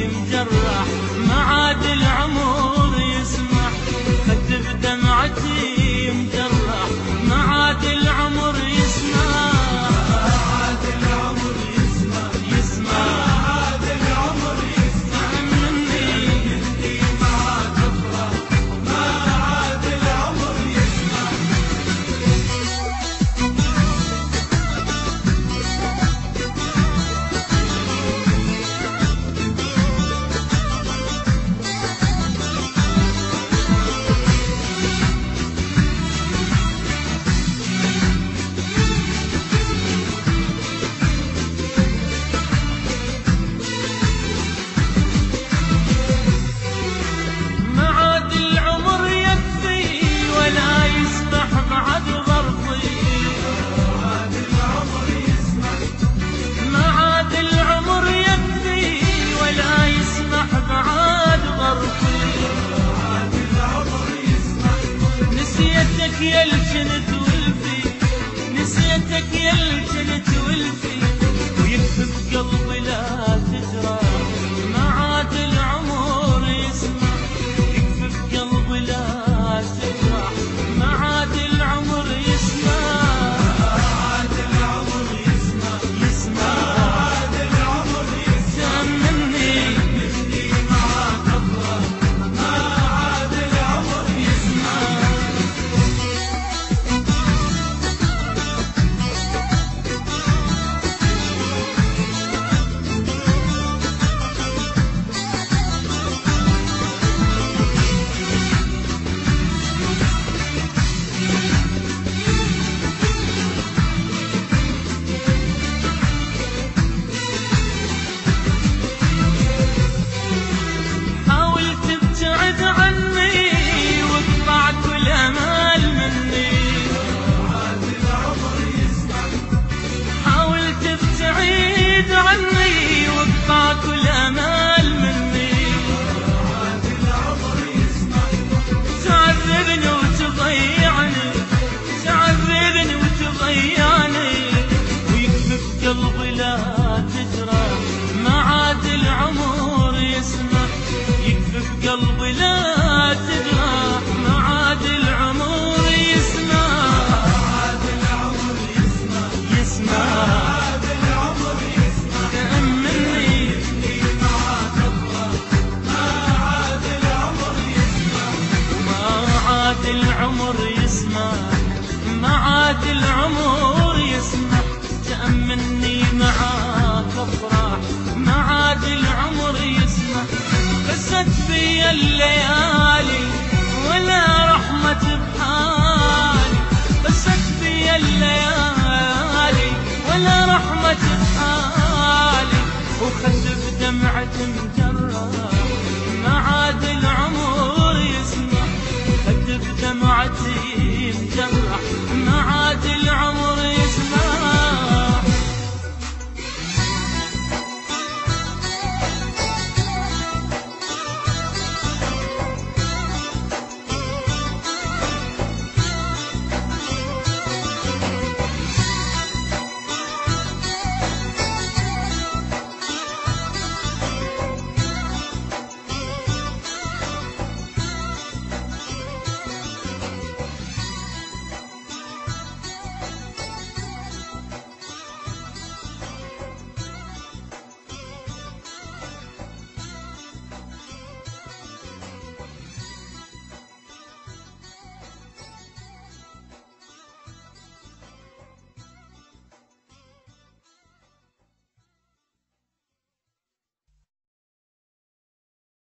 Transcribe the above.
مجرح ما عاد العمر يسمح، خد بدمعتي مجرح ما عاد العمر يسمح، ما عاد العمر يسمح، يسمح ما عاد العمر يسمح مني معاك افرح، ما عاد العمر يسمح. نسيتك يا الجنت والفي، نسيتك يا الجنت والفي، ويكفي بقلبي لا تجرح ما عاد العمر يسمح، يكفي بقلبي لا تجرح ما عاد العمر يسمح، ما عاد العمر يسمح، يسمح ما عاد العمر يسمح مني معاك افرح، ما عاد العمر يسمح. كل امال مني تعذبني وتضيعني، تعذبني وتضيعني، ويكفي بقلبي لا تجرح ما عاد العمر يسمح، يكفي بقلبي لا تجرح ما عاد العمر يسمح، ما عاد العمر يسمح، يسمح العمر يسمح، ما عاد العمر يسمح، تأمني معاك افرح ما عاد العمر يسمح، قست في الليالي ولا رحمة بحالي، قست في الليالي ولا رحمة بحالي، وخد بدمعة مجرح